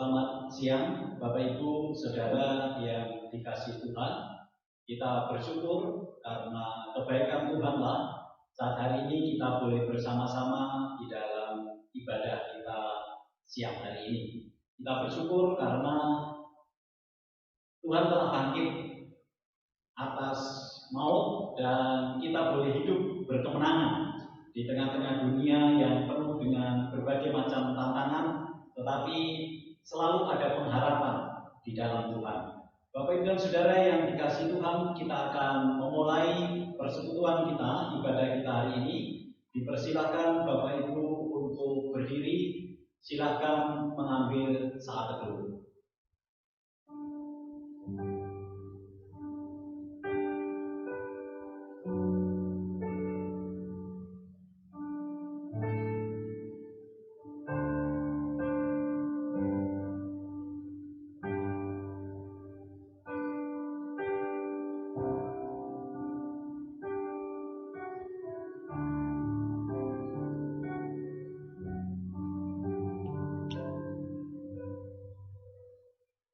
Selamat siang, Bapak Ibu, Saudara yang dikasihi Tuhan. Kita bersyukur karena kebaikan Tuhanlah saat hari ini kita boleh bersama-sama di dalam ibadah kita siang hari ini. Kita bersyukur karena Tuhan telah bangkit atas maut dan kita boleh hidup berkemenangan di tengah-tengah dunia yang penuh dengan berbagai macam tantangan, tetapi selalu ada pengharapan di dalam Tuhan. Bapak Ibu dan Saudara yang dikasihi Tuhan, kita akan memulai persekutuan kita, ibadah kita hari ini. Dipersilakan Bapak Ibu untuk berdiri, silakan mengambil saat teduh.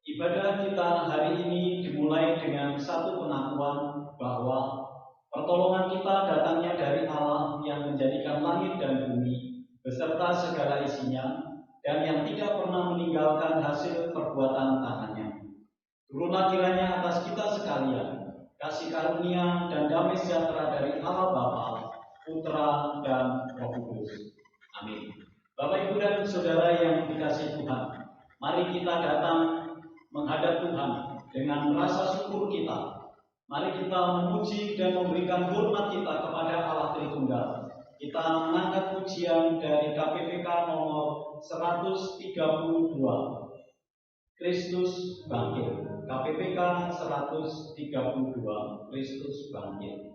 Ibadah kita hari ini dimulai dengan satu pengakuan bahwa pertolongan kita datangnya dari Allah yang menjadikan langit dan bumi beserta segala isinya dan yang tidak pernah meninggalkan hasil perbuatan tangannya. Turunlah kiranya atas kita sekalian kasih karunia dan damai sejahtera dari Allah Bapa, Putra dan Roh Kudus. Amin. Bapak Ibu dan Saudara yang dikasihi Tuhan, mari kita datang menghadap Tuhan dengan rasa syukur kita. Mari kita memuji dan memberikan hormat kita kepada Allah Tritunggal. Kita mengangkat pujian dari KPPK nomor 132, Kristus Bangkit. KPPK 132, Kristus Bangkit.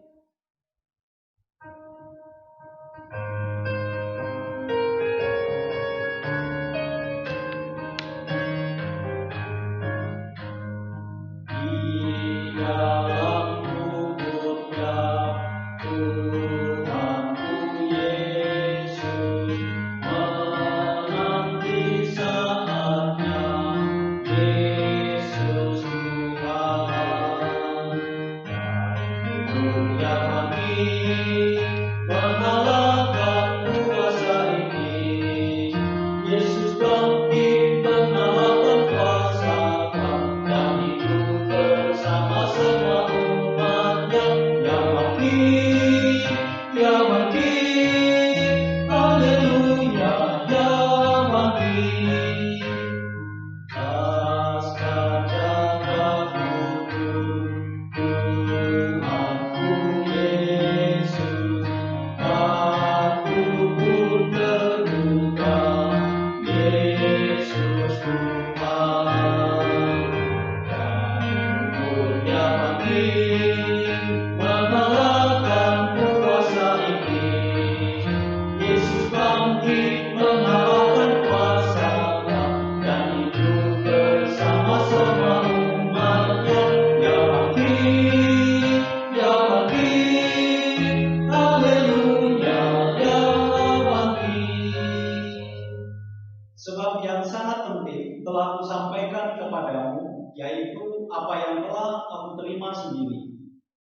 Sebab yang sangat penting telah kusampaikan kepadamu, yaitu apa yang telah aku terima sendiri,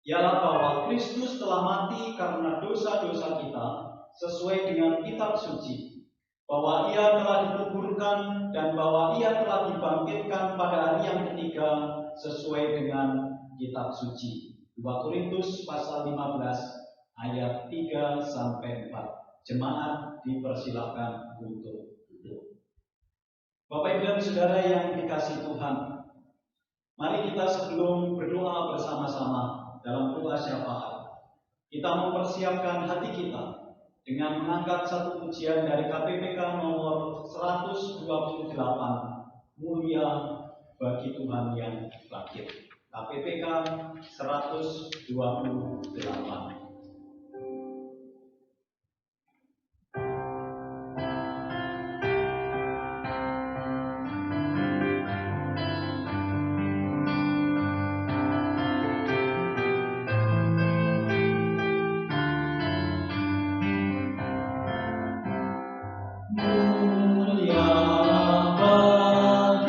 ialah bahwa Kristus telah mati karena dosa-dosa kita sesuai dengan kitab suci, bahwa Ia telah dikuburkan dan bahwa Ia telah dibangkitkan pada hari yang ketiga sesuai dengan kitab suci. 2 Korintus pasal 15 ayat 3 sampai 4. Jemaat dipersilakan untuk duduk. Bapak Ibu dan Saudara yang dikasihi Tuhan, mari kita sebelum berdoa bersama-sama dalam doa syafaat, kita mempersiapkan hati kita dengan mengangkat satu pujian dari KPPK nomor 128, Mulia bagi Tuhan yang bangkit. KPPK 128. Mulia bagi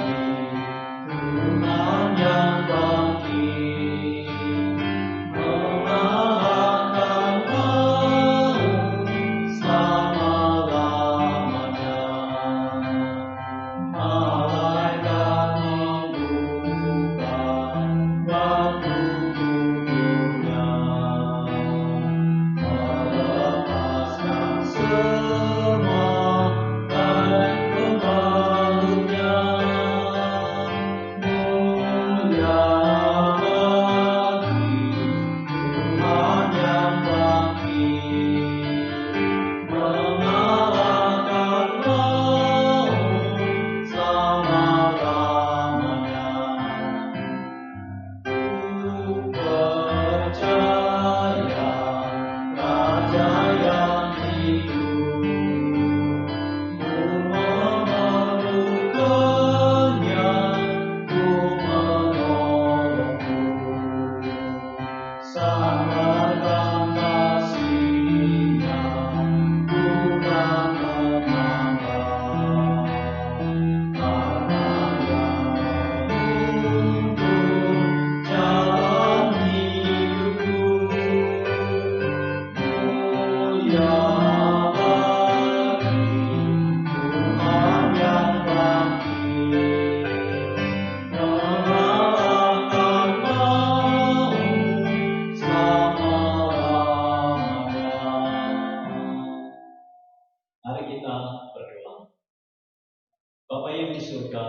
Bapa yang di surga,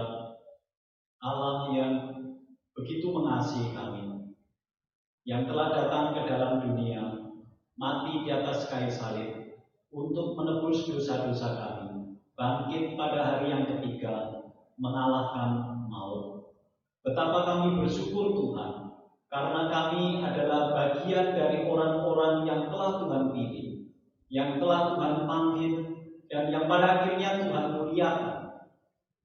Allah yang begitu mengasihi kami, yang telah datang ke dalam dunia, mati di atas kayu salib untuk menebus dosa-dosa kami, bangkit pada hari yang ketiga, mengalahkan maut. Betapa kami bersyukur Tuhan, karena kami adalah bagian dari orang-orang yang telah Tuhan pilih, yang telah Tuhan panggil, dan yang pada akhirnya Tuhan muliakan.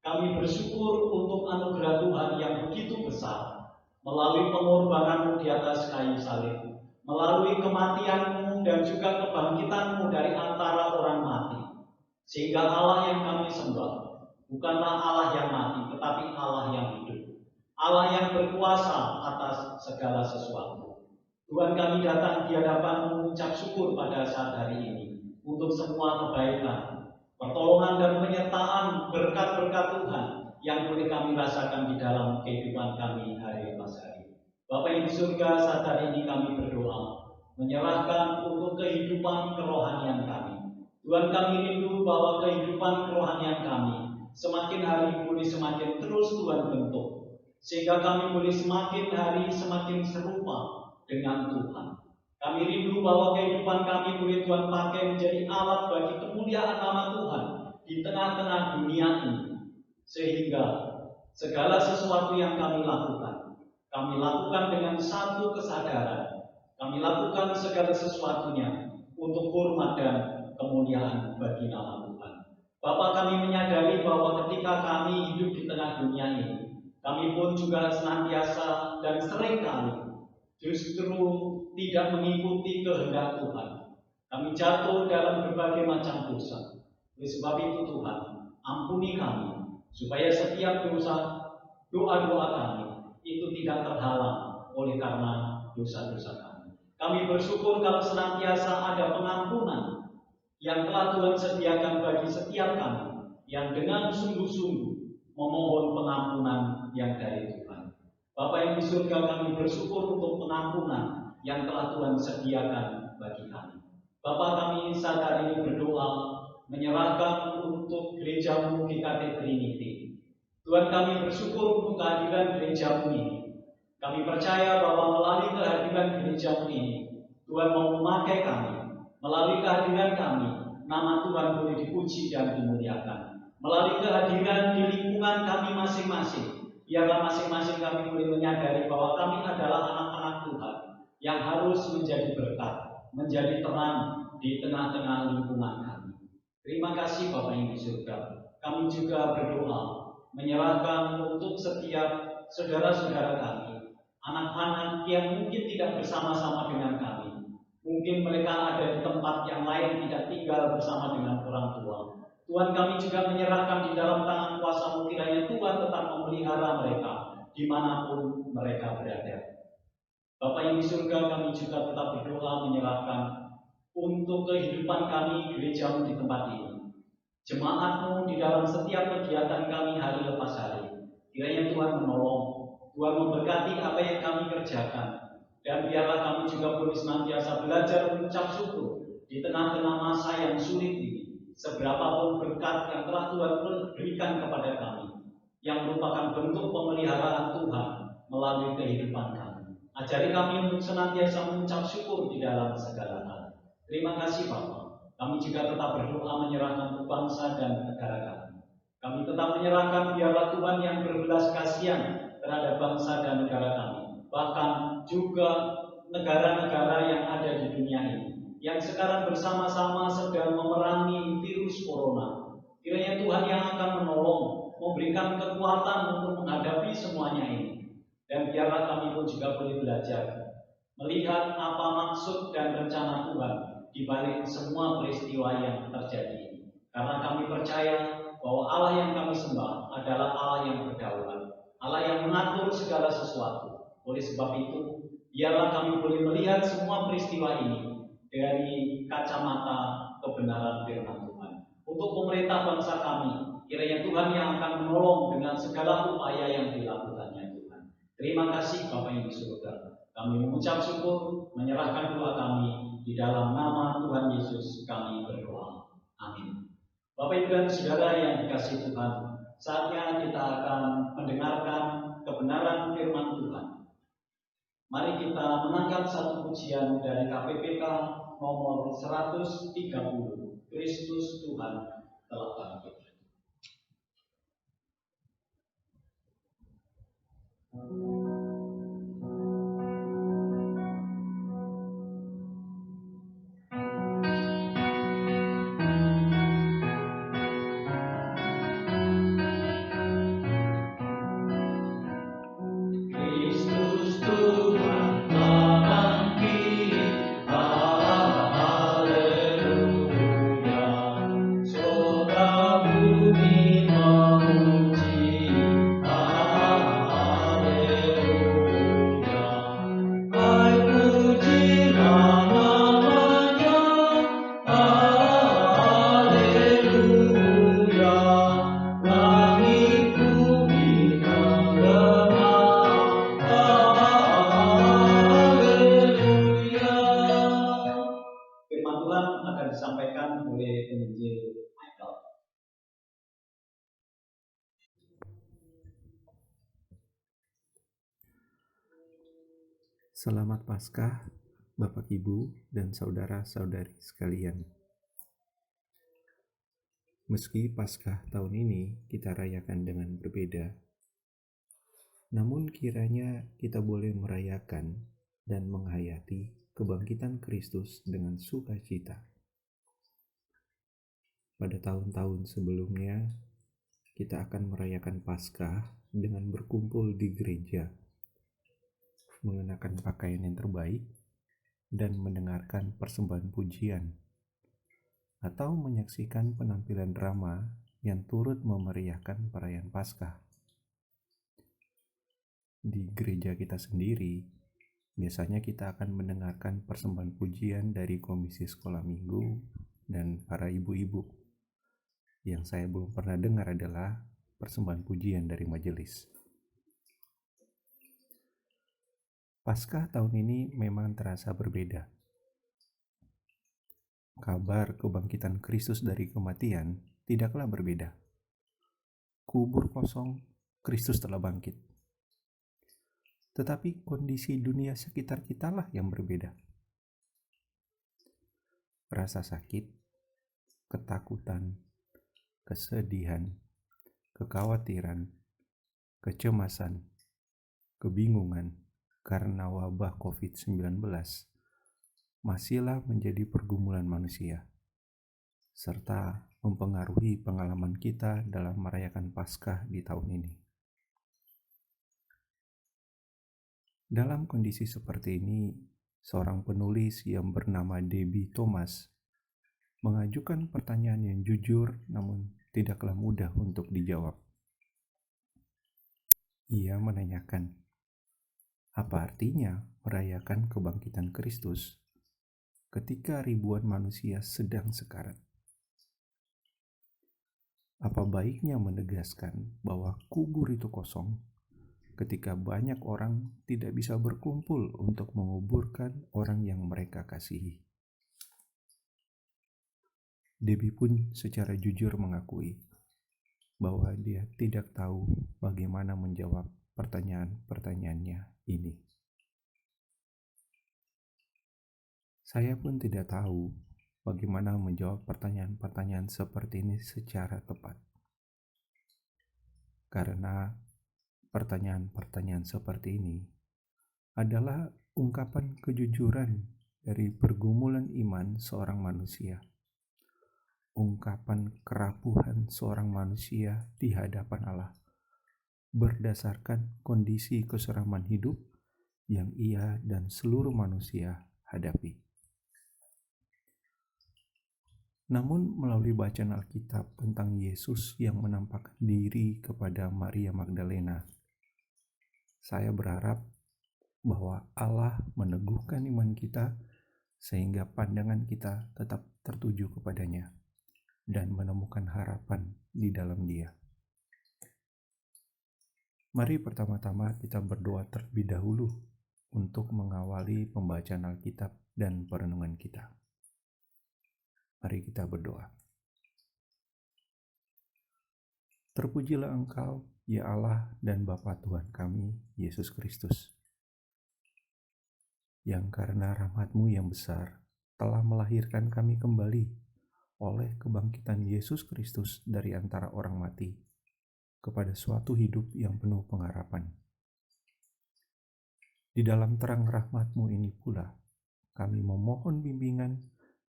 Kami bersyukur untuk anugerah Tuhan yang begitu besar, melalui pengorbananmu di atas kayu salib, melalui kematianmu dan juga kebangkitanmu dari antara orang mati. Sehingga Allah yang kami sembah bukanlah Allah yang mati, tetapi Allah yang hidup, Allah yang berkuasa atas segala sesuatu. Tuhan, kami datang di hadapan-Mu mengucap syukur pada saat hari ini untuk semua kebaikan, pertolongan dan penyertaan berkat-berkat Tuhan yang boleh kami rasakan di dalam kehidupan kami hari lepas hari. Bapa yang di surga, saat hari ini kami berdoa, menyerahkan untuk kehidupan kerohanian kami. Tuhan, kami rindu bahwa kehidupan kerohanian kami semakin hari boleh semakin terus Tuhan bentuk, sehingga kami boleh semakin hari semakin serupa dengan Tuhan. Kami rindu bahwa kehidupan kami boleh Tuhan pakai menjadi alat bagi kemuliaan nama Tuhan di tengah-tengah dunia ini. Sehingga segala sesuatu yang kami lakukan dengan satu kesadaran. Kami lakukan segala sesuatunya untuk hormat dan kemuliaan bagi nama Tuhan. Bapa, kami menyadari bahwa ketika kami hidup di tengah dunia ini, kami pun juga senantiasa dan seringkali justru tidak mengikuti kehendak Tuhan. Kami jatuh dalam berbagai macam dosa. Oleh sebab itu Tuhan, ampuni kami, supaya setiap doa-doa kami itu tidak terhalang oleh karena dosa-dosa kami. Kami bersyukur kalau senantiasa ada pengampunan yang telah Tuhan sediakan bagi setiap kami, yang dengan sungguh-sungguh memohon pengampunan yang dari Tuhan. Bapa yang di surga, kami bersyukur untuk pengampunan yang telah Tuhan sediakan bagi kami. Bapa, kami saat hari ini berdoa menyerahkan untuk gereja-Mu GKT Trinity. Tuhan, kami bersyukur untuk kehadiran gereja-Mu ini. Kami percaya bahwa melalui kehadiran gereja-Mu ini, Tuhan mau memakai kami. Melalui kehadiran kami, nama Tuhan boleh dipuji dan dimuliakan. Melalui kehadiran di lingkungan kami masing-masing, biarlah masing-masing kami boleh menyadari bahwa kami adalah anak-anak Tuhan yang harus menjadi berkat, menjadi terang di tengah-tengah lingkungan kami. Terima kasih Bapa yang di surga. Kami juga berdoa menyerahkan untuk setiap saudara-saudara kami, anak-anak yang mungkin tidak bersama-sama dengan kami. Mungkin mereka ada di tempat yang lain, tidak tinggal bersama dengan orang tua. Tuhan, kami juga menyerahkan di dalam tangan kuasa-Mu, kiranya Tuhan tetap memelihara mereka dimanapun mereka berada. Bapa yang di surga, kami juga tetap berdoa menyerahkan untuk kehidupan kami gereja-Mu di tempat ini, jemaat-Mu di dalam setiap kegiatan kami hari lepas hari. Kiranya Tuhan menolong, Tuhan memberkati apa yang kami kerjakan, dan biarlah kami juga boleh senantiasa belajar mengucap syukur di tengah-tengah masa yang sulit ini. Seberapapun berkat yang telah Tuhan berikan kepada kami, yang merupakan bentuk pemeliharaan Tuhan melalui kehidupan kami. Ajari kami untuk senantiasa mengucap syukur di dalam segala hal. Terima kasih Bapa. Kami juga tetap berdoa menyerahkan untuk bangsa dan negara kami. Kami tetap menyerahkan biarlah Tuhan yang berbelas kasihan terhadap bangsa dan negara kami, bahkan juga negara-negara yang ada di dunia ini, yang sekarang bersama-sama sedang memerangi virus corona. Kiranya Tuhan yang akan menolong, memberikan kekuatan untuk menghadapi semuanya ini. Dan biarlah kami pun juga boleh belajar melihat apa maksud dan rencana Tuhan di balik semua peristiwa yang terjadi ini. Karena kami percaya bahwa Allah yang kami sembah adalah Allah yang berdaulat, Allah yang mengatur segala sesuatu. Oleh sebab itu, biarlah kami boleh melihat semua peristiwa ini dari kacamata kebenaran firman Tuhan. Untuk pemerintah bangsa kami, kiranya Tuhan yang akan menolong dengan segala upaya yang dilakukannya Tuhan. Terima kasih Bapa yang di surga. Kami mengucap syukur, menyerahkan doa kami di dalam nama Tuhan Yesus kami berdoa. Amin. Bapak Ibu dan Saudara yang dikasihi Tuhan, saatnya kita akan mendengarkan kebenaran firman Tuhan. Mari kita mengangkat satu pujian dari KPPK nomor 130, Kristus Tuhan telah bangkit. Disampaikan oleh penginjil Michael. Selamat Paskah, Bapak Ibu dan saudara-saudari sekalian. Meski Paskah tahun ini kita rayakan dengan berbeda, namun kiranya kita boleh merayakan dan menghayati kebangkitan Kristus dengan sukacita. Pada tahun-tahun sebelumnya, kita akan merayakan Paskah dengan berkumpul di gereja, mengenakan pakaian yang terbaik, dan mendengarkan persembahan pujian, atau menyaksikan penampilan drama yang turut memeriahkan perayaan Paskah. Di gereja kita sendiri, biasanya kita akan mendengarkan persembahan pujian dari Komisi Sekolah Minggu dan para ibu-ibu. Yang saya belum pernah dengar adalah persembahan pujian dari majelis. Paskah tahun ini memang terasa berbeda. Kabar kebangkitan Kristus dari kematian tidaklah berbeda. Kubur kosong, Kristus telah bangkit. Tetapi kondisi dunia sekitar kitalah yang berbeda. Rasa sakit, ketakutan, kesedihan, kekhawatiran, kecemasan, kebingungan karena wabah COVID-19 masihlah menjadi pergumulan manusia, serta mempengaruhi pengalaman kita dalam merayakan Paskah di tahun ini. Dalam kondisi seperti ini, seorang penulis yang bernama Debbie Thomas mengajukan pertanyaan yang jujur namun tidaklah mudah untuk dijawab. Ia menanyakan, apa artinya merayakan kebangkitan Kristus ketika ribuan manusia sedang sekarat? Apa baiknya menegaskan bahwa kubur itu kosong ketika banyak orang tidak bisa berkumpul untuk menguburkan orang yang mereka kasihi? Debbie pun secara jujur mengakui bahwa dia tidak tahu bagaimana menjawab pertanyaan-pertanyaannya ini. Saya pun tidak tahu bagaimana menjawab pertanyaan-pertanyaan seperti ini secara tepat. Karena pertanyaan-pertanyaan seperti ini adalah ungkapan kejujuran dari pergumulan iman seorang manusia. Ungkapan kerapuhan seorang manusia di hadapan Allah berdasarkan kondisi keseraman hidup yang ia dan seluruh manusia hadapi. Namun melalui bacaan Alkitab tentang Yesus yang menampakkan diri kepada Maria Magdalena, saya berharap bahwa Allah meneguhkan iman kita sehingga pandangan kita tetap tertuju kepadanya dan menemukan harapan di dalam Dia. Mari pertama-tama kita berdoa terlebih dahulu untuk mengawali pembacaan Alkitab dan perenungan kita. Mari kita berdoa. Terpujilah Engkau, ya Allah dan Bapa Tuhan kami, Yesus Kristus, yang karena rahmat-Mu yang besar telah melahirkan kami kembali oleh kebangkitan Yesus Kristus dari antara orang mati kepada suatu hidup yang penuh pengharapan. Di dalam terang rahmat-Mu ini pula, kami memohon bimbingan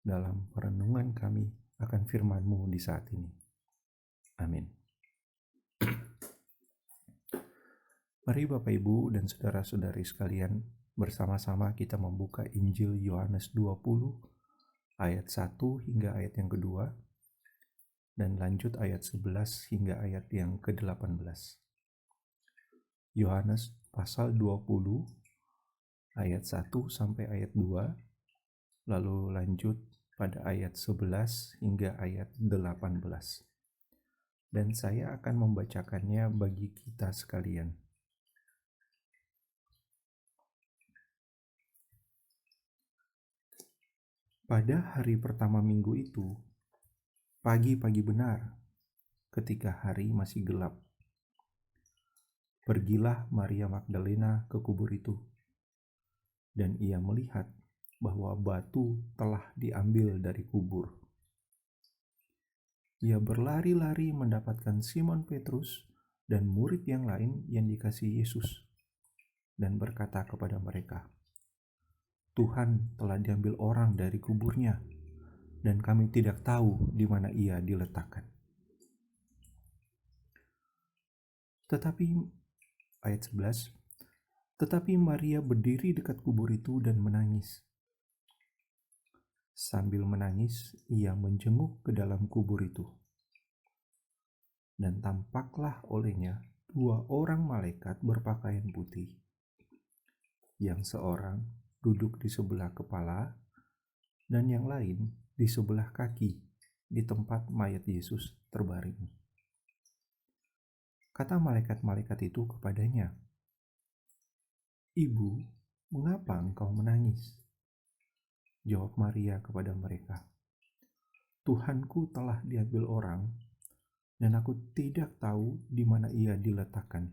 dalam perenungan kami akan firman-Mu di saat ini. Amin. Mari Bapak Ibu dan saudara-saudari sekalian, bersama-sama kita membuka Injil Yohanes 20 ayat 1 hingga ayat yang kedua, dan lanjut ayat 11 hingga ayat yang ke-18. Yohanes pasal 20 ayat 1 sampai ayat 2, lalu lanjut pada ayat 11 hingga ayat 18. Dan saya akan membacakannya bagi kita sekalian. Pada hari pertama minggu itu, pagi-pagi benar, ketika hari masih gelap, pergilah Maria Magdalena ke kubur itu, dan ia melihat bahwa batu telah diambil dari kubur. Ia berlari-lari mendapatkan Simon Petrus dan murid yang lain yang dikasihi Yesus, dan berkata kepada mereka, "Tuhan telah diambil orang dari kuburnya, dan kami tidak tahu di mana ia diletakkan." Tetapi ayat 11, tetapi Maria berdiri dekat kubur itu dan menangis. Sambil menangis, ia menjenguk ke dalam kubur itu. Dan tampaklah olehnya 2 orang malaikat berpakaian putih, yang seorang duduk di sebelah kepala dan yang lain di sebelah kaki di tempat mayat Yesus terbaring. Kata malaikat-malaikat itu kepadanya, "Ibu, mengapa engkau menangis?" Jawab Maria kepada mereka, "Tuhanku telah diambil orang, dan aku tidak tahu di mana ia diletakkan."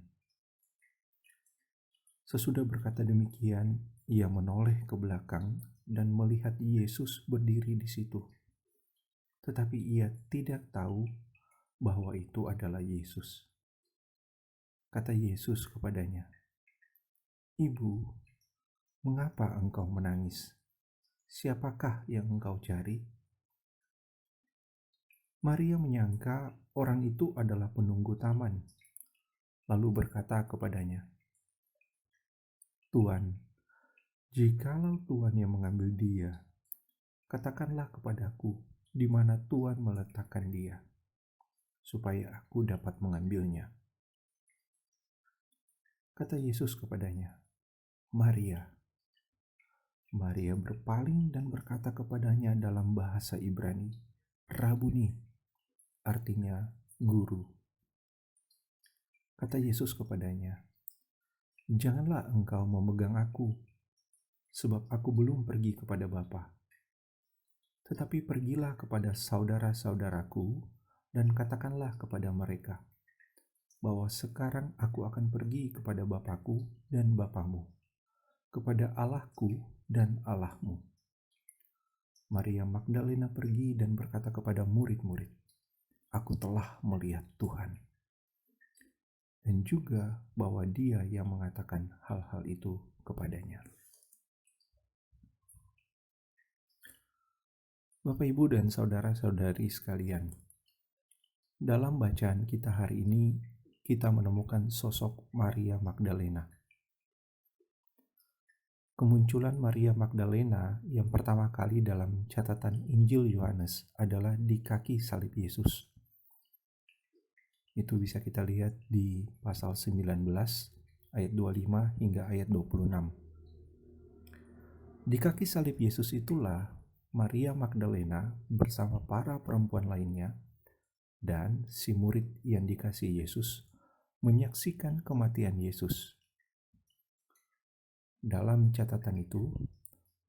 Sesudah berkata demikian, ia menoleh ke belakang dan melihat Yesus berdiri di situ. Tetapi ia tidak tahu bahwa itu adalah Yesus. Kata Yesus kepadanya, "Ibu, mengapa engkau menangis? Siapakah yang engkau cari?" Maria menyangka orang itu adalah penunggu taman, lalu berkata kepadanya, "Tuan, jikalau Tuan yang mengambil dia, katakanlah kepadaku di mana Tuan meletakkan dia, supaya aku dapat mengambilnya." Kata Yesus kepadanya, "Maria." Maria berpaling dan berkata kepadanya dalam bahasa Ibrani, "Rabuni," artinya guru. Kata Yesus kepadanya, "Janganlah engkau memegang aku, sebab aku belum pergi kepada Bapa. Tetapi pergilah kepada saudara-saudaraku dan katakanlah kepada mereka, bahwa sekarang aku akan pergi kepada Bapakku dan Bapamu, kepada Allahku dan Allahmu." Maria Magdalena pergi dan berkata kepada murid-murid, "Aku telah melihat Tuhan." Dan juga bahwa Dia yang mengatakan hal-hal itu kepadanya. Bapak, Ibu, dan saudara-saudari sekalian, dalam bacaan kita hari ini, kita menemukan sosok Maria Magdalena. Kemunculan Maria Magdalena yang pertama kali dalam catatan Injil Yohanes adalah di kaki salib Yesus. Itu bisa kita lihat di pasal 19 ayat 25 hingga ayat 26. Di kaki salib Yesus itulah Maria Magdalena bersama para perempuan lainnya dan si murid yang dikasihi Yesus menyaksikan kematian Yesus. Dalam catatan itu,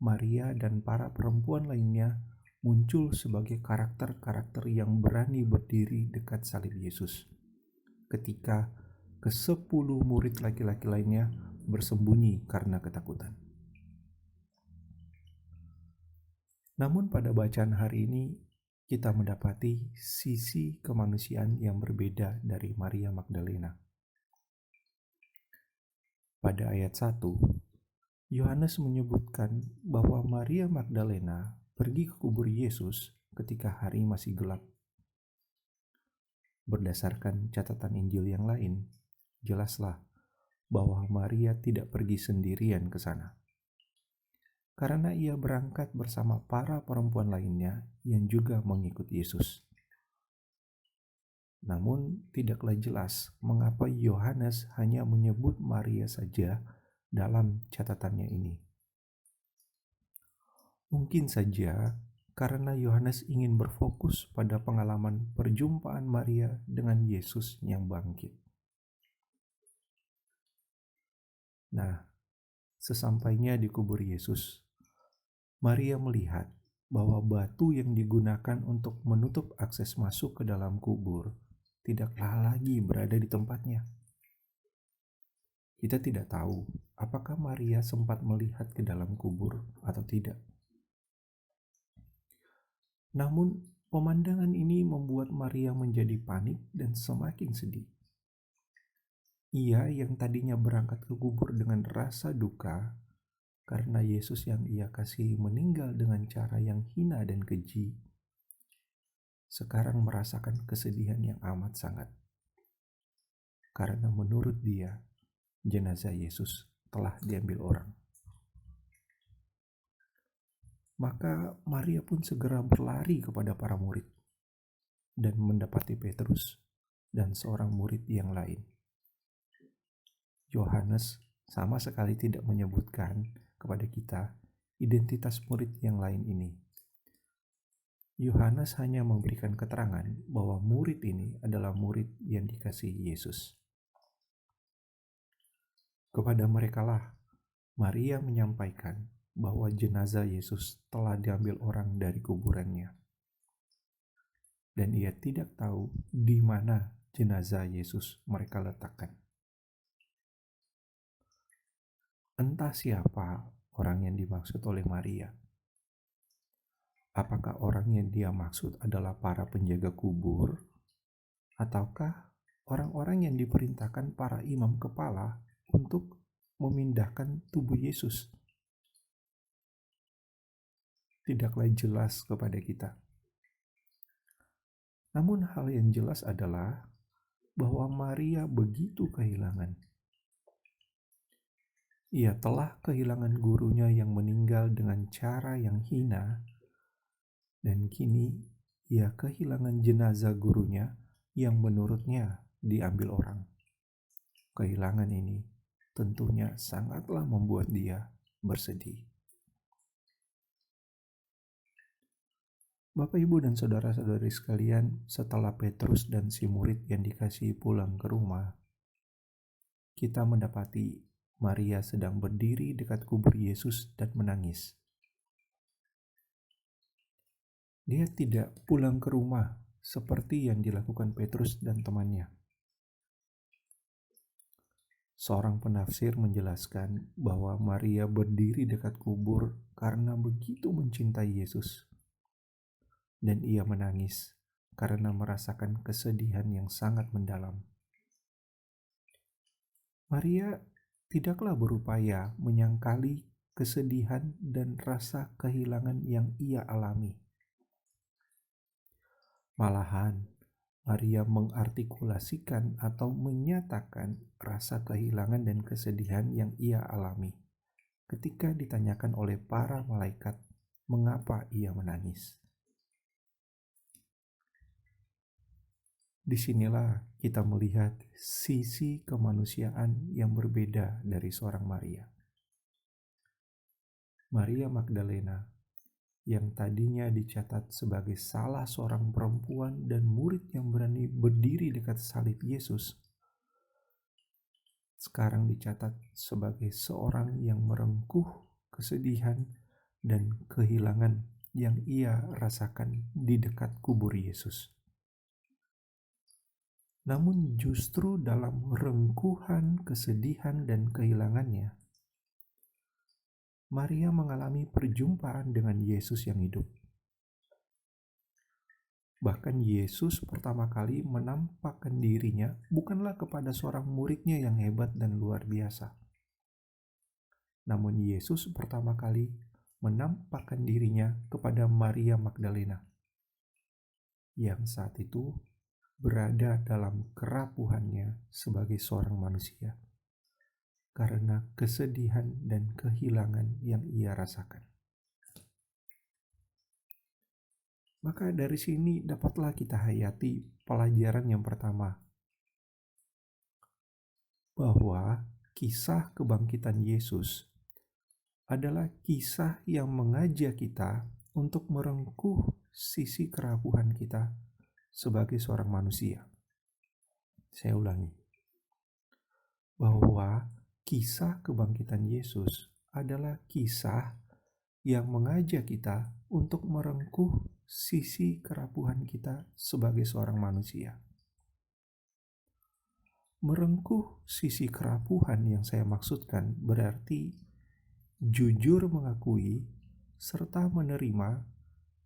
Maria dan para perempuan lainnya muncul sebagai karakter-karakter yang berani berdiri dekat salib Yesus. ketika ke-10 murid laki-laki lainnya bersembunyi karena ketakutan. Namun pada bacaan hari ini kita mendapati sisi kemanusiaan yang berbeda dari Maria Magdalena. Pada ayat 1, Yohanes menyebutkan bahwa Maria Magdalena pergi ke kubur Yesus ketika hari masih gelap. Berdasarkan catatan Injil yang lain, jelaslah bahwa Maria tidak pergi sendirian ke sana, karena ia berangkat bersama para perempuan lainnya yang juga mengikut Yesus. Namun tidaklah jelas mengapa Yohanes hanya menyebut Maria saja dalam catatannya ini. Mungkin saja karena Yohanes ingin berfokus pada pengalaman perjumpaan Maria dengan Yesus yang bangkit. Nah, sesampainya di kubur Yesus, Maria melihat bahwa batu yang digunakan untuk menutup akses masuk ke dalam kubur tidaklah lagi berada di tempatnya. Kita tidak tahu apakah Maria sempat melihat ke dalam kubur atau tidak. Namun, pemandangan ini membuat Maria menjadi panik dan semakin sedih. Ia yang tadinya berangkat ke kubur dengan rasa duka karena Yesus yang ia kasihi meninggal dengan cara yang hina dan keji, sekarang merasakan kesedihan yang amat sangat. Karena menurut dia, jenazah Yesus telah diambil orang. Maka Maria pun segera berlari kepada para murid dan mendapati Petrus dan seorang murid yang lain. Yohanes sama sekali tidak menyebutkan kepada kita identitas murid yang lain ini. Yohanes hanya memberikan keterangan bahwa murid ini adalah murid yang dikasihi Yesus. Kepada merekalah Maria menyampaikan bahwa jenazah Yesus telah diambil orang dari kuburannya. Dan ia tidak tahu di mana jenazah Yesus mereka letakkan. Entah siapa orang yang dimaksud oleh Maria. Apakah orang yang dia maksud adalah para penjaga kubur? Ataukah orang-orang yang diperintahkan para imam kepala untuk memindahkan tubuh Yesus? Tidaklah jelas kepada kita. Namun hal yang jelas adalah bahwa Maria begitu kehilangan. Ia telah kehilangan gurunya yang meninggal dengan cara yang hina, dan kini ia kehilangan jenazah gurunya yang menurutnya diambil orang. Kehilangan ini tentunya sangatlah membuat dia bersedih. Bapak, Ibu, dan saudara-saudari sekalian, setelah Petrus dan si murid yang dikasihi pulang ke rumah, kita mendapati Maria sedang berdiri dekat kubur Yesus dan menangis. Dia tidak pulang ke rumah seperti yang dilakukan Petrus dan temannya. Seorang penafsir menjelaskan bahwa Maria berdiri dekat kubur karena begitu mencintai Yesus. Dan ia menangis karena merasakan kesedihan yang sangat mendalam. Maria tidaklah berupaya menyangkali kesedihan dan rasa kehilangan yang ia alami. Malahan, Maria mengartikulasikan atau menyatakan rasa kehilangan dan kesedihan yang ia alami ketika ditanyakan oleh para malaikat mengapa ia menangis. Disinilah kita melihat sisi kemanusiaan yang berbeda dari seorang Maria. Maria Magdalena yang tadinya dicatat sebagai salah seorang perempuan dan murid yang berani berdiri dekat salib Yesus, sekarang dicatat sebagai seorang yang merengkuh kesedihan dan kehilangan yang ia rasakan di dekat kubur Yesus. Namun justru dalam rengkuhan, kesedihan, dan kehilangannya, Maria mengalami perjumpaan dengan Yesus yang hidup. Bahkan Yesus pertama kali menampakkan dirinya bukanlah kepada seorang muridnya yang hebat dan luar biasa. Namun Yesus pertama kali menampakkan dirinya kepada Maria Magdalena, yang saat itu berada dalam kerapuhannya sebagai seorang manusia, karena kesedihan dan kehilangan yang ia rasakan. Maka dari sini dapatlah kita hayati pelajaran yang pertama, bahwa kisah kebangkitan Yesus adalah kisah yang mengajak kita untuk merengkuh sisi kerapuhan kita sebagai seorang manusia. Saya ulangi, bahwa kisah kebangkitan Yesus adalah kisah yang mengajak kita untuk merengkuh sisi kerapuhan kita sebagai seorang manusia. Merengkuh sisi kerapuhan yang saya maksudkan berarti jujur mengakui serta menerima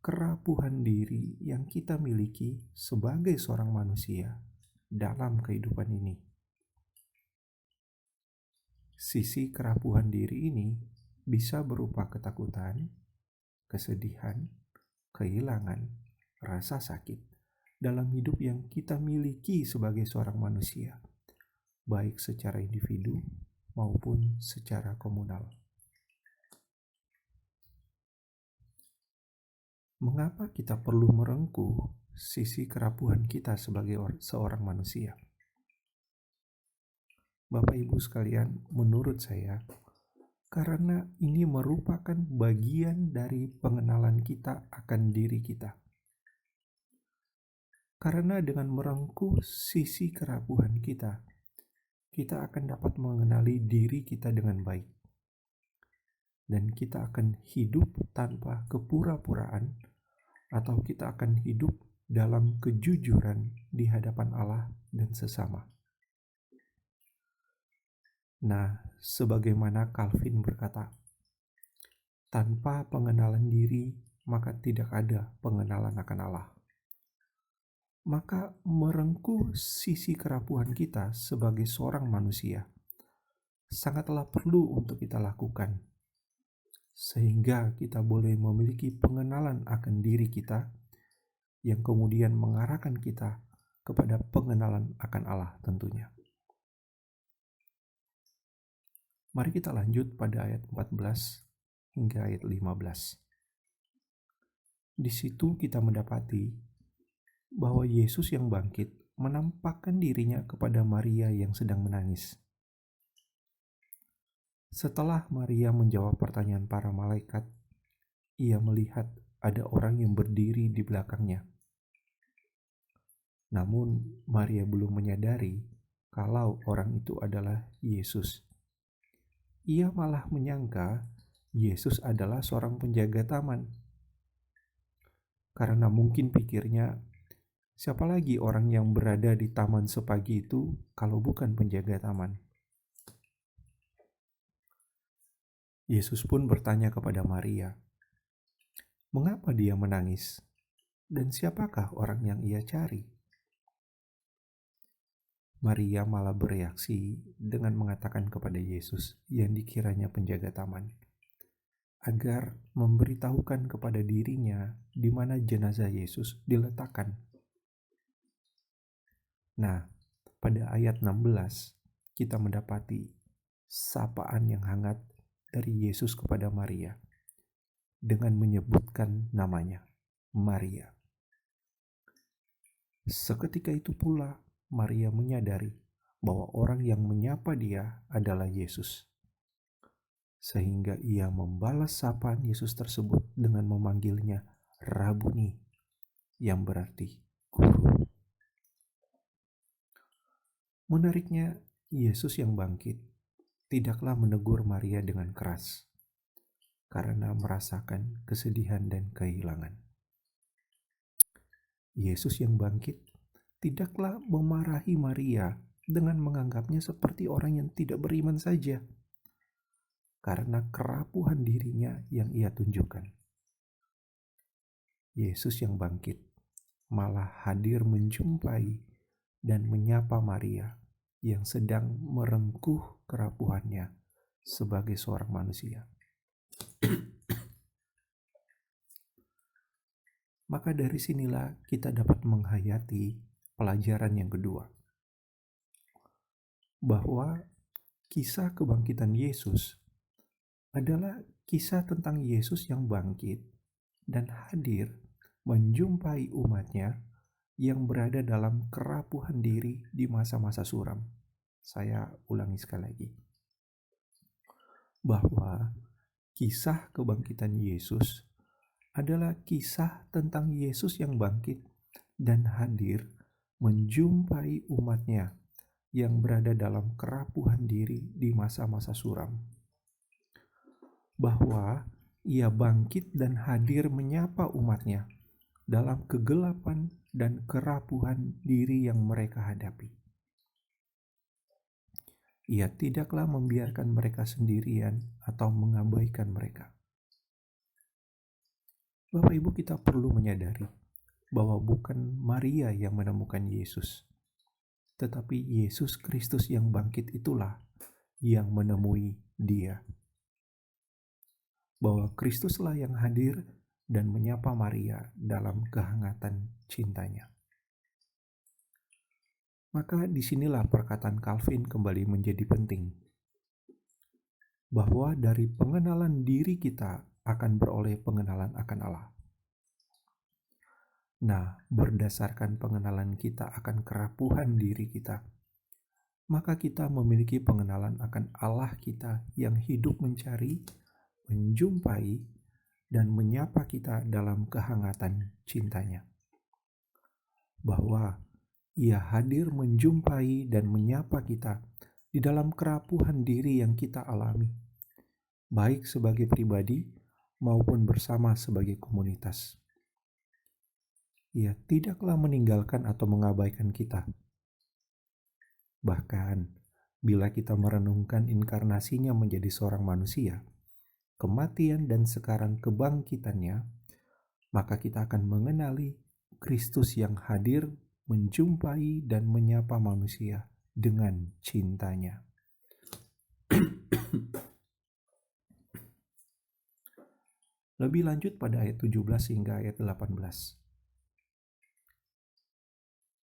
kerapuhan diri yang kita miliki sebagai seorang manusia dalam kehidupan ini. Sisi kerapuhan diri ini bisa berupa ketakutan, kesedihan, kehilangan, rasa sakit dalam hidup yang kita miliki sebagai seorang manusia, baik secara individu maupun secara komunal. Mengapa kita perlu merengkuh sisi kerapuhan kita sebagai seorang manusia? Bapak Ibu sekalian, menurut saya, karena ini merupakan bagian dari pengenalan kita akan diri kita. Karena dengan merengkuh sisi kerapuhan kita, kita akan dapat mengenali diri kita dengan baik. Dan kita akan hidup tanpa kepura-puraan, atau kita akan hidup dalam kejujuran di hadapan Allah dan sesama. Nah, sebagaimana Calvin berkata, tanpa pengenalan diri, maka tidak ada pengenalan akan Allah. Maka merengkuh sisi kerapuhan kita sebagai seorang manusia sangatlah perlu untuk kita lakukan, sehingga kita boleh memiliki pengenalan akan diri kita yang kemudian mengarahkan kita kepada pengenalan akan Allah tentunya. Mari kita lanjut pada ayat 14 hingga ayat 15. Di situ kita mendapati bahwa Yesus yang bangkit menampakkan dirinya kepada Maria yang sedang menangis. Setelah Maria menjawab pertanyaan para malaikat, ia melihat ada orang yang berdiri di belakangnya. Namun Maria belum menyadari kalau orang itu adalah Yesus. Ia malah menyangka Yesus adalah seorang penjaga taman. Karena mungkin pikirnya, siapa lagi orang yang berada di taman sepagi itu kalau bukan penjaga taman? Yesus pun bertanya kepada Maria, mengapa dia menangis? Dan siapakah orang yang ia cari? Maria malah bereaksi dengan mengatakan kepada Yesus yang dikiranya penjaga taman, agar memberitahukan kepada dirinya di mana jenazah Yesus diletakkan. Nah, pada ayat 16 kita mendapati sapaan yang hangat dari Yesus kepada Maria dengan menyebutkan namanya, Maria. Seketika itu pula Maria menyadari bahwa orang yang menyapa dia adalah Yesus. Sehingga ia membalas sapaan Yesus tersebut dengan memanggilnya Rabuni, yang berarti guru. Menariknya, Yesus yang bangkit tidaklah menegur Maria dengan keras karena merasakan kesedihan dan kehilangan. Yesus yang bangkit tidaklah memarahi Maria dengan menganggapnya seperti orang yang tidak beriman saja, karena kerapuhan dirinya yang ia tunjukkan. Yesus yang bangkit malah hadir menjumpai dan menyapa Maria yang sedang merengkuh kerapuhannya sebagai seorang manusia. Maka dari sinilah kita dapat menghayati pelajaran yang kedua, bahwa kisah kebangkitan Yesus adalah kisah tentang Yesus yang bangkit dan hadir menjumpai umatnya yang berada dalam kerapuhan diri di masa-masa suram. Saya ulangi sekali lagi, bahwa kisah kebangkitan Yesus adalah kisah tentang Yesus yang bangkit dan hadir menjumpai umatnya yang berada dalam kerapuhan diri di masa-masa suram. Bahwa ia bangkit dan hadir menyapa umatnya dalam kegelapan dan kerapuhan diri yang mereka hadapi. Ia tidaklah membiarkan mereka sendirian atau mengabaikan mereka. Bapak Ibu, kita perlu menyadari bahwa bukan Maria yang menemukan Yesus, tetapi Yesus Kristus yang bangkit itulah yang menemui dia. Bahwa Kristuslah yang hadir dan menyapa Maria dalam kehangatan cintanya. Maka disinilah perkataan Calvin kembali menjadi penting, bahwa dari pengenalan diri kita akan beroleh pengenalan akan Allah. Nah, berdasarkan pengenalan kita akan kerapuhan diri kita, maka kita memiliki pengenalan akan Allah kita yang hidup mencari, menjumpai, dan menyapa kita dalam kehangatan cintanya. Bahwa ia hadir menjumpai dan menyapa kita di dalam kerapuhan diri yang kita alami, baik sebagai pribadi maupun bersama sebagai komunitas. Ia tidaklah meninggalkan atau mengabaikan kita. Bahkan, bila kita merenungkan inkarnasinya menjadi seorang manusia, kematian dan sekarang kebangkitannya, maka kita akan mengenali Kristus yang hadir menjumpai dan menyapa manusia dengan cintanya. Lebih lanjut pada ayat 17 hingga ayat 18.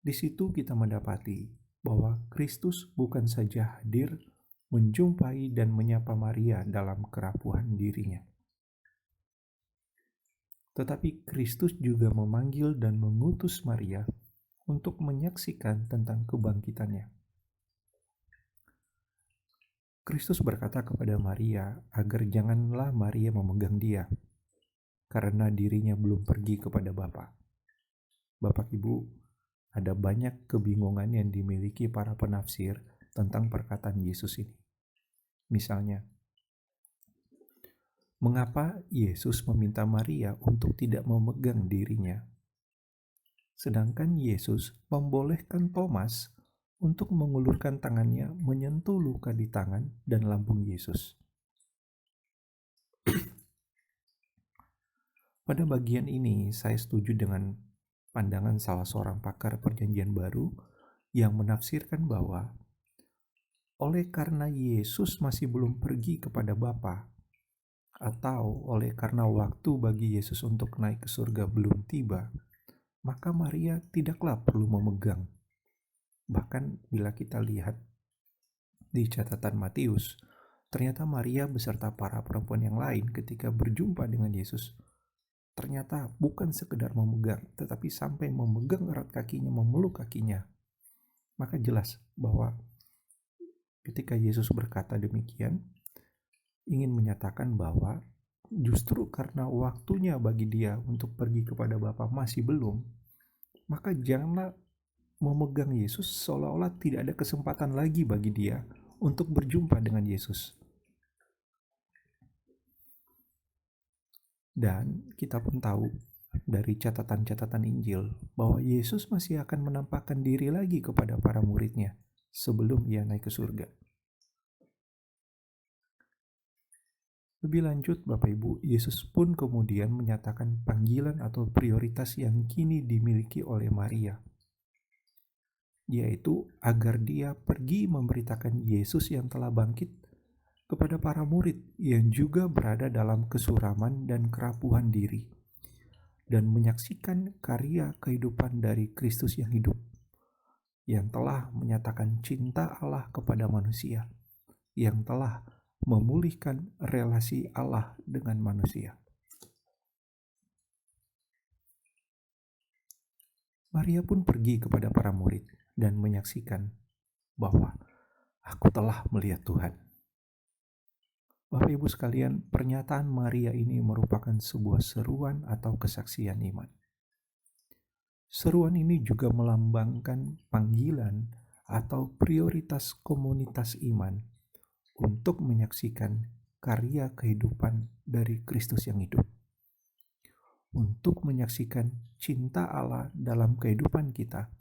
Di situ kita mendapati bahwa Kristus bukan saja hadir menjumpai dan menyapa Maria dalam kerapuhan dirinya, tetapi Kristus juga memanggil dan mengutus Maria untuk menyaksikan tentang kebangkitannya. Kristus berkata kepada Maria agar janganlah Maria memegang dia, karena dirinya belum pergi kepada Bapa. Bapak Ibu, ada banyak kebingungan yang dimiliki para penafsir tentang perkataan Yesus ini. Misalnya, mengapa Yesus meminta Maria untuk tidak memegang dirinya, sedangkan Yesus membolehkan Thomas untuk mengulurkan tangannya menyentuh luka di tangan dan lambung Yesus? Pada bagian ini, saya setuju dengan pandangan salah seorang pakar Perjanjian Baru yang menafsirkan bahwa oleh karena Yesus masih belum pergi kepada Bapa, atau oleh karena waktu bagi Yesus untuk naik ke surga belum tiba, maka Maria tidaklah perlu memegang. Bahkan bila kita lihat di catatan Matius, ternyata Maria beserta para perempuan yang lain ketika berjumpa dengan Yesus, ternyata bukan sekedar memegang, tetapi sampai memegang erat kakinya, memeluk kakinya. Maka jelas bahwa ketika Yesus berkata demikian, ingin menyatakan bahwa justru karena waktunya bagi dia untuk pergi kepada Bapa masih belum, maka janganlah memegang Yesus seolah-olah tidak ada kesempatan lagi bagi dia untuk berjumpa dengan Yesus. Dan kita pun tahu dari catatan-catatan Injil bahwa Yesus masih akan menampakkan diri lagi kepada para muridnya sebelum ia naik ke surga. Lebih lanjut, Bapak Ibu, Yesus pun kemudian menyatakan panggilan atau prioritas yang kini dimiliki oleh Maria, yaitu agar dia pergi memberitakan Yesus yang telah bangkit kepada para murid yang juga berada dalam kesuraman dan kerapuhan diri, dan menyaksikan karya kehidupan dari Kristus yang hidup, yang telah menyatakan cinta Allah kepada manusia, yang telah memulihkan relasi Allah dengan manusia. Maria pun pergi kepada para murid dan menyaksikan bahwa aku telah melihat Tuhan. Bapak Ibu sekalian, pernyataan Maria ini merupakan sebuah seruan atau kesaksian iman. Seruan ini juga melambangkan panggilan atau prioritas komunitas iman untuk menyaksikan karya kehidupan dari Kristus yang hidup, untuk menyaksikan cinta Allah dalam kehidupan kita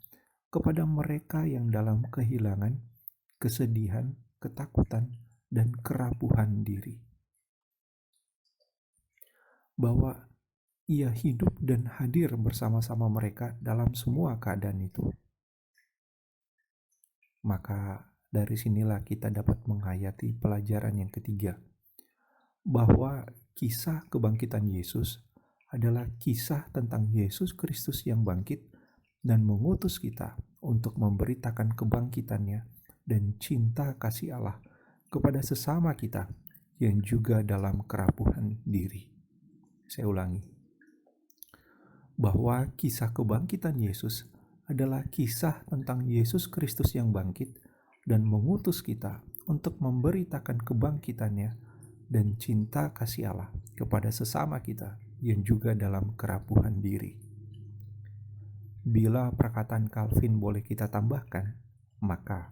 kepada mereka yang dalam kehilangan, kesedihan, ketakutan, dan kerapuhan diri. Bahwa ia hidup dan hadir bersama-sama mereka dalam semua keadaan itu. Maka dari sinilah kita dapat menghayati pelajaran yang ketiga, bahwa kisah kebangkitan Yesus adalah kisah tentang Yesus Kristus yang bangkit dan mengutus kita untuk memberitakan kebangkitannya dan cinta kasih Allah kepada sesama kita yang juga dalam kerapuhan diri. Saya ulangi, bahwa kisah kebangkitan Yesus adalah kisah tentang Yesus Kristus yang bangkit dan mengutus kita untuk memberitakan kebangkitannya dan cinta kasih Allah kepada sesama kita yang juga dalam kerapuhan diri. Bila perkataan Calvin boleh kita tambahkan, maka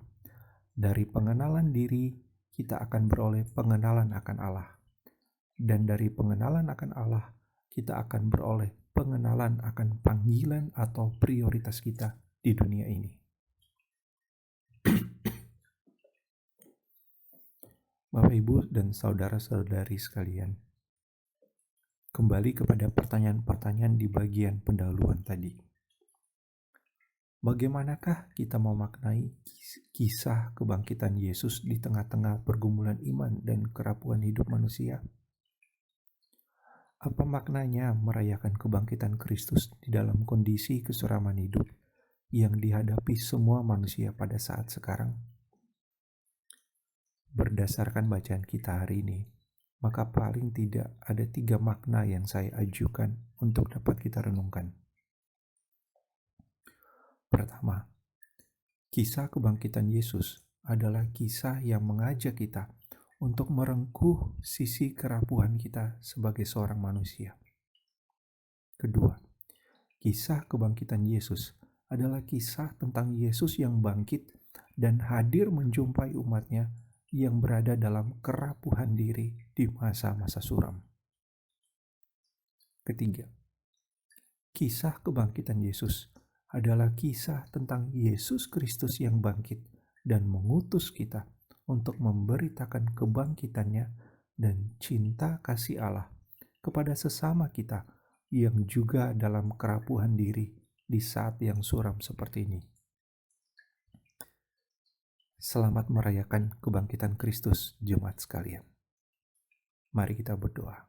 dari pengenalan diri kita akan beroleh pengenalan akan Allah, dan dari pengenalan akan Allah kita akan beroleh pengenalan akan panggilan atau prioritas kita di dunia ini. Bapak, Ibu, dan saudara-saudari sekalian, kembali kepada pertanyaan-pertanyaan di bagian pendahuluan tadi. Bagaimanakah kita memaknai kisah kebangkitan Yesus di tengah-tengah pergumulan iman dan kerapuhan hidup manusia? Apa maknanya merayakan kebangkitan Kristus di dalam kondisi kesuraman hidup yang dihadapi semua manusia pada saat sekarang? Berdasarkan bacaan kita hari ini, maka paling tidak ada 3 makna yang saya ajukan untuk dapat kita renungkan. Pertama, kisah kebangkitan Yesus adalah kisah yang mengajak kita untuk merengkuh sisi kerapuhan kita sebagai seorang manusia. Kedua, kisah kebangkitan Yesus adalah kisah tentang Yesus yang bangkit dan hadir menjumpai umatnya yang berada dalam kerapuhan diri di masa-masa suram. Ketiga, kisah kebangkitan Yesus adalah kisah tentang Yesus Kristus yang bangkit dan mengutus kita untuk memberitakan kebangkitannya dan cinta kasih Allah kepada sesama kita yang juga dalam kerapuhan diri di saat yang suram seperti ini. Selamat merayakan kebangkitan Kristus, jemaat sekalian. Mari kita berdoa.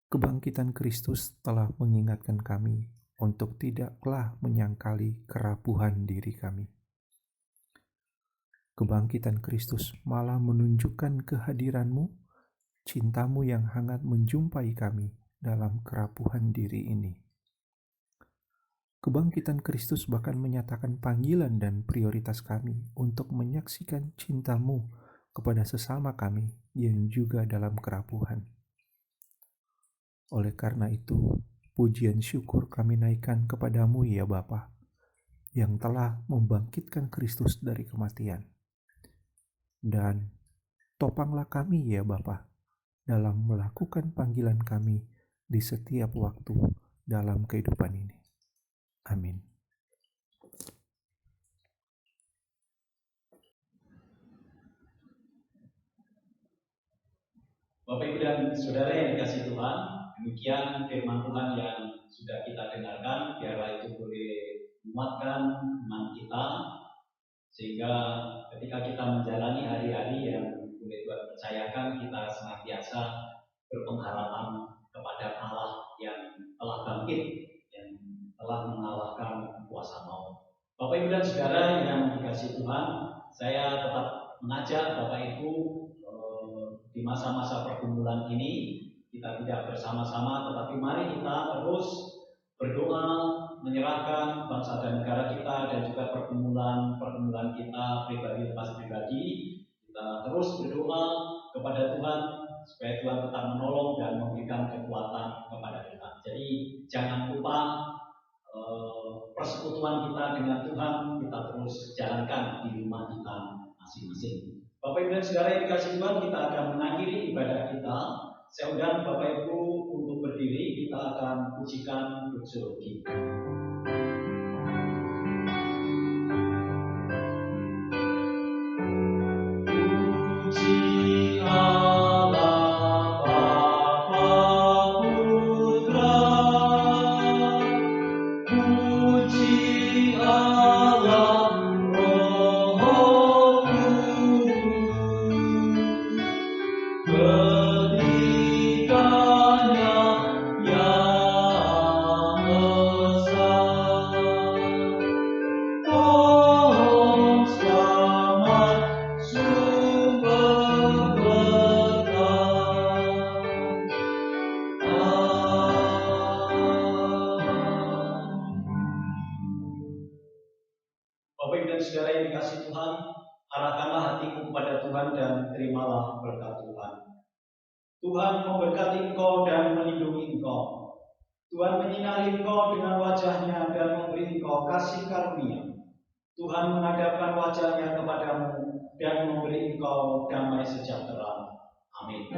Kebangkitan Kristus telah mengingatkan kami untuk tidaklah menyangkali kerapuhan diri kami. Kebangkitan Kristus malah menunjukkan kehadiran-Mu, cinta-Mu yang hangat menjumpai kami dalam kerapuhan diri ini. Kebangkitan Kristus bahkan menyatakan panggilan dan prioritas kami untuk menyaksikan cinta-Mu kepada sesama kami yang juga dalam kerapuhan. Oleh karena itu, pujian syukur kami naikkan kepadamu ya Bapa, yang telah membangkitkan Kristus dari kematian. Dan topanglah kami ya Bapa, dalam melakukan panggilan kami di setiap waktu dalam kehidupan ini. Amin. Bapak Ibu dan Saudara yang dikasihi Tuhan, demikian firman Tuhan yang sudah kita dengarkan, biarlah itu boleh menguatkan iman kita, sehingga ketika kita menjalani hari-hari yang boleh Tuhan percayakan, kita senantiasa berpengharapan kepada Allah yang telah bangkit, yang telah mengalahkan kuasa maut. Bapak Ibu dan Saudara yang dikasihi Tuhan, saya tetap mengajak Bapak Ibu di masa-masa pergumulan ini kita tidak bersama-sama, tetapi mari kita terus berdoa, menyerahkan bangsa dan negara kita dan juga pergumulan kita pribadi lepas pribadi. Kita terus berdoa kepada Tuhan supaya Tuhan tetap menolong dan memberikan kekuatan kepada kita. Jadi jangan lupa persekutuan kita dengan Tuhan kita terus jalankan di rumah kita masing-masing. Bapak Ibu dan Saudara yang dikasihi Tuhan, kita akan mengakhiri ibadah kita. Saya undang Bapak Ibu untuk berdiri, kita akan pujikan doksologi. Tuhan memberkati engkau dan melindungi engkau. Tuhan menyinari engkau dengan wajah-Nya dan memberi engkau kasih karunia. Tuhan menghadapkan wajah-Nya kepadamu dan memberi engkau damai sejahtera. Amin.